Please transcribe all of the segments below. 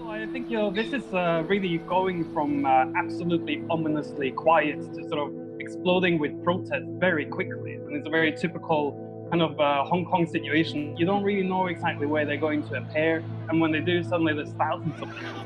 I think, this is really going from absolutely ominously quiet to sort of exploding with protest very quickly. And it's a very typical kind of Hong Kong situation. You don't really know exactly where they're going to appear. And when they do, suddenly there's thousands of them.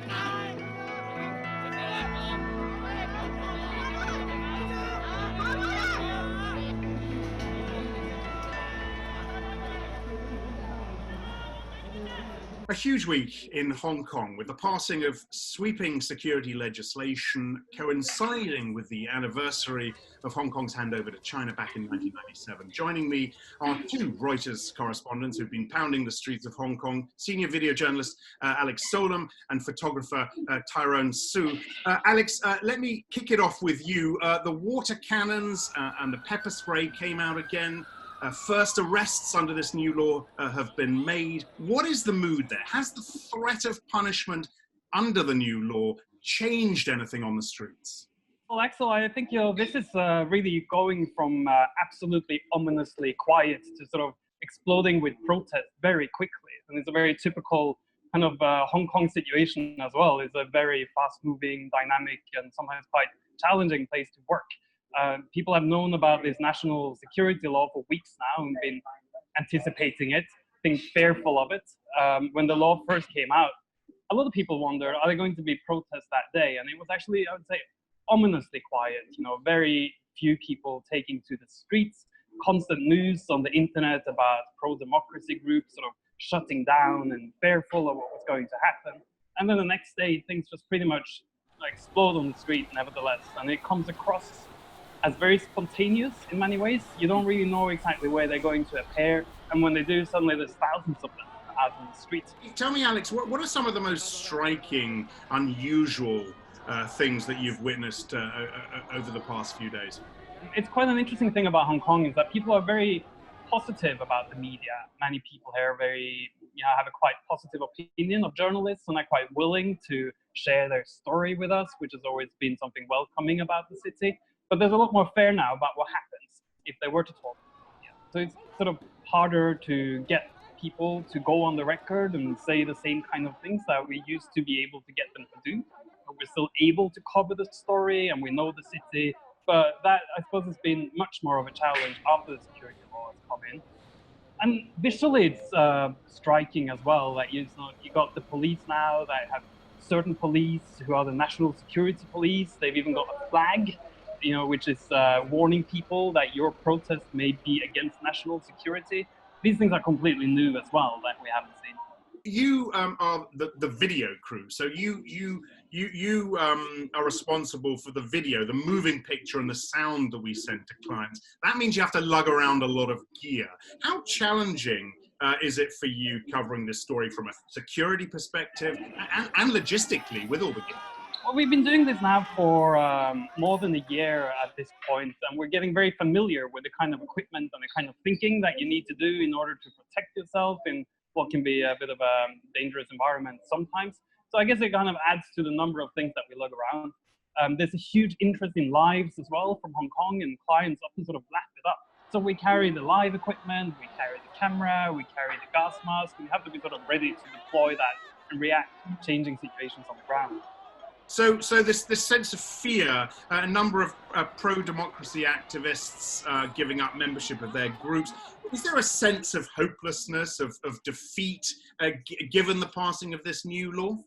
A huge week in Hong Kong with the passing of sweeping security legislation coinciding with the anniversary of Hong Kong's handover to China back in 1997. Joining me are two Reuters correspondents who've been pounding the streets of Hong Kong, senior video journalist Aleks Solum and photographer Tyrone Siu. Aleks, let me kick it off with you. The water cannons and the pepper spray came out again. First arrests under this new law have been made. What is the mood there? Has the threat of punishment under the new law changed anything on the streets? Well, Axel, I think, this is really going from absolutely ominously quiet to sort of exploding with protest very quickly. And it's a very typical kind of Hong Kong situation as well. It's a very fast-moving, dynamic, and sometimes quite challenging place to work. People have known about this national security law for weeks now and been anticipating it, being fearful of it. When the law first came out, a lot of people wondered, are there going to be protests that day? And it was actually, I would say, ominously quiet. Very few people taking to the streets, constant news on the internet about pro-democracy groups sort of shutting down and fearful of what was going to happen. And then the next day, things just pretty much explode on the street nevertheless. And it comes across as very spontaneous in many ways. You don't really know exactly where they're going to appear. And when they do, suddenly there's thousands of them out on the streets. Tell me, Aleks, what are some of the most striking, unusual things that you've witnessed over the past few days? It's quite an interesting thing about Hong Kong is that people are very positive about the media. Many people here are have a quite positive opinion of journalists and are quite willing to share their story with us, which has always been something welcoming about the city. But there's a lot more fear now about what happens if they were to talk. So it's sort of harder to get people to go on the record and say the same kind of things that we used to be able to get them to do. But we're still able to cover the story and we know the city. But that, I suppose, has been much more of a challenge after the security law has come in. And visually, it's striking as well that you got the police now that have certain police who are the national security police. They've even got a flag, which is warning people that your protest may be against national security. These things are completely new as well that we haven't seen. You are the video crew, so you are responsible for the video, the moving picture and the sound that we send to clients. That means you have to lug around a lot of gear. How challenging is it for you covering this story from a security perspective and logistically with all the gear? Well, we've been doing this now for more than a year at this point, and we're getting very familiar with the kind of equipment and the kind of thinking that you need to do in order to protect yourself in what can be a bit of a dangerous environment sometimes. So I guess it kind of adds to the number of things that we lug around. There's a huge interest in lives as well from Hong Kong, and clients often sort of lap it up. So we carry the live equipment, we carry the camera, we carry the gas mask. We have to be sort of ready to deploy that and react to changing situations on the ground. So this sense of fear, a number of pro-democracy activists giving up membership of their groups. Is there a sense of hopelessness, of defeat, given the passing of this new law?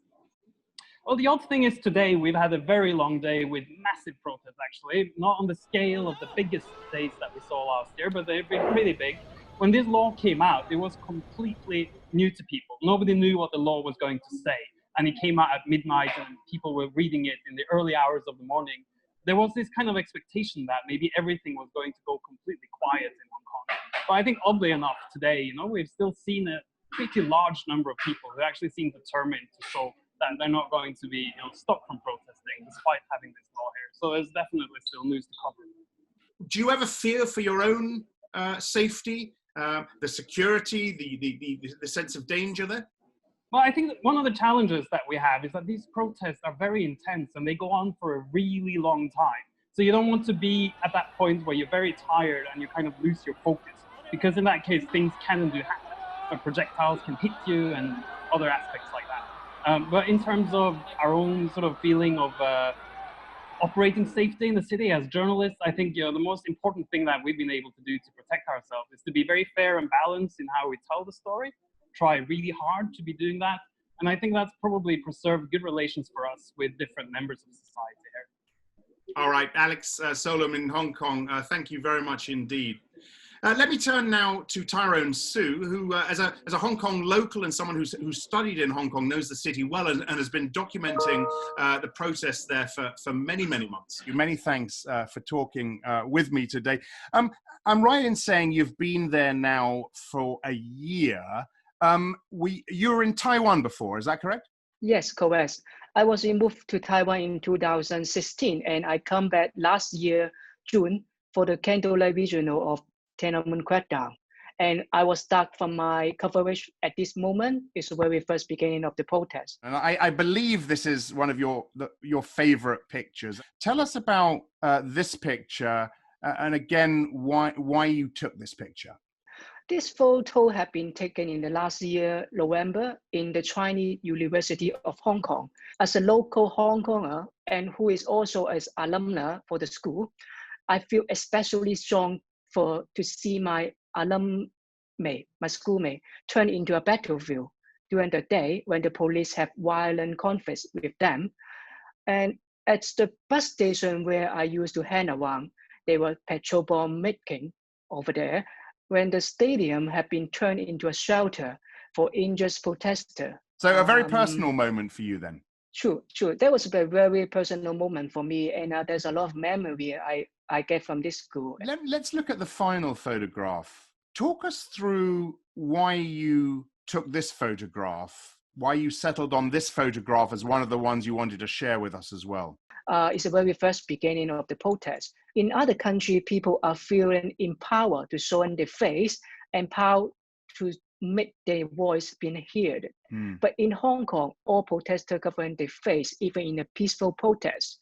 Well, the odd thing is today we've had a very long day with massive protests, actually. Not on the scale of the biggest days that we saw last year, but they've been pretty big. When this law came out, it was completely new to people. Nobody knew what the law was going to say. And it came out at midnight and people were reading it in the early hours of the morning. There was this kind of expectation that maybe everything was going to go completely quiet in Hong Kong. But I think oddly enough today, we've still seen a pretty large number of people who actually seem determined to show that they're not going to be stopped from protesting despite having this law here. So there's definitely still news to cover. Do you ever fear for your own safety, the security, the sense of danger there? Well, I think that one of the challenges that we have is that these protests are very intense and they go on for a really long time. So you don't want to be at that point where you're very tired and you kind of lose your focus, because in that case, things can and do happen. Projectiles can hit you and other aspects like that. But in terms of our own sort of feeling of operating safety in the city as journalists, I think the most important thing that we've been able to do to protect ourselves is to be very fair and balanced in how we tell the story. Try really hard to be doing that, and I think that's probably preserved good relations for us with different members of society here. All right, Aleks Solum in Hong Kong, thank you very much indeed. Let me turn now to Tyrone Siu, who, as a Hong Kong local and someone who studied in Hong Kong, knows the city well and has been documenting the protests there for many, many months. Many thanks for talking with me today. I'm right in saying you've been there now for a year. You were in Taiwan before, is that correct? Yes, correct. I was moved to Taiwan in 2016, and I come back last year, June, for the Candlelight Regional of Tiananmen crackdown. And I was stuck from my coverage at this moment. It's the very first beginning of the protest. And I believe this is one of your favorite pictures. Tell us about this picture, and again, why you took this picture. This photo had been taken in the last year, November, in the Chinese University of Hong Kong. As a local Hong Konger, and who is also as alumna for the school, I feel especially strong to see my my schoolmate, turn into a battlefield during the day when the police have violent conflicts with them. And at the bus station where I used to hang around, they were petrol bomb making over there, when the stadium had been turned into a shelter for injured protesters. So a very personal moment for you then? Sure. That was a very personal moment for me, and there's a lot of memory I get from this school. Let's look at the final photograph. Talk us through why you took this photograph, why you settled on this photograph as one of the ones you wanted to share with us as well. It's the very first beginning of the protest. In other countries, people are feeling empowered to show their face, empowered to make their voice being heard. But in Hong Kong, all protesters cover their face, even in a peaceful protest.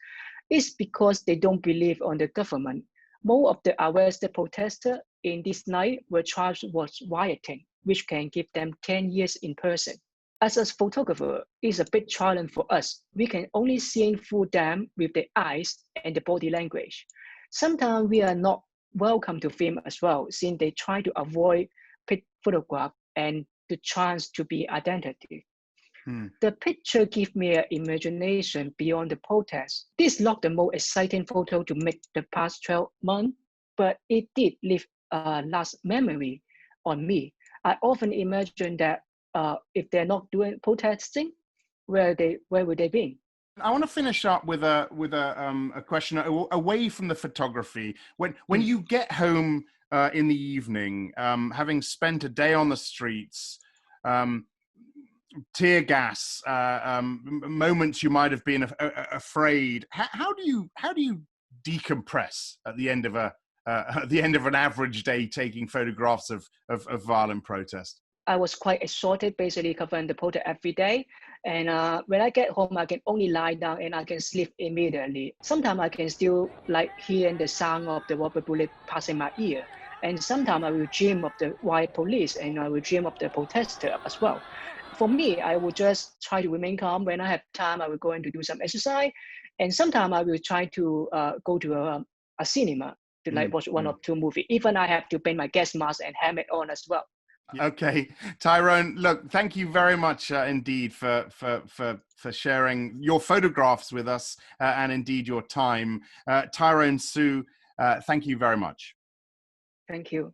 It's because they don't believe on the government. Most of the arrested protesters in this night were charged with rioting, which can give them 10 years in prison. As a photographer, it's a big challenge for us. We can only see through them with the eyes and the body language. Sometimes we are not welcome to film as well, since they try to avoid photograph and the chance to be identity. The picture gives me an imagination beyond the protest. This is not the most exciting photo to make the past 12 months, but it did leave a last memory on me. I often imagine that if they're not doing protesting, where would they be? I want to finish up with a question away from the photography. When you get home in the evening, having spent a day on the streets, tear gas, moments you might have been afraid. How do you decompress at the end of an average day taking photographs of violent protest? I was quite exhausted, basically covering the protest every day. And when I get home, I can only lie down and I can sleep immediately. Sometimes I can still hear the sound of the rubber bullet passing my ear. And sometimes I will dream of the white police and I will dream of the protester as well. For me, I will just try to remain calm. When I have time, I will go in to do some exercise. And sometimes I will try to go to a cinema to watch one or two movies. Even I have to bring my gas mask and helmet on as well. Okay, Tyrone, look, thank you very much indeed for sharing your photographs with us and indeed your time. Tyrone Siu, thank you very much. Thank you.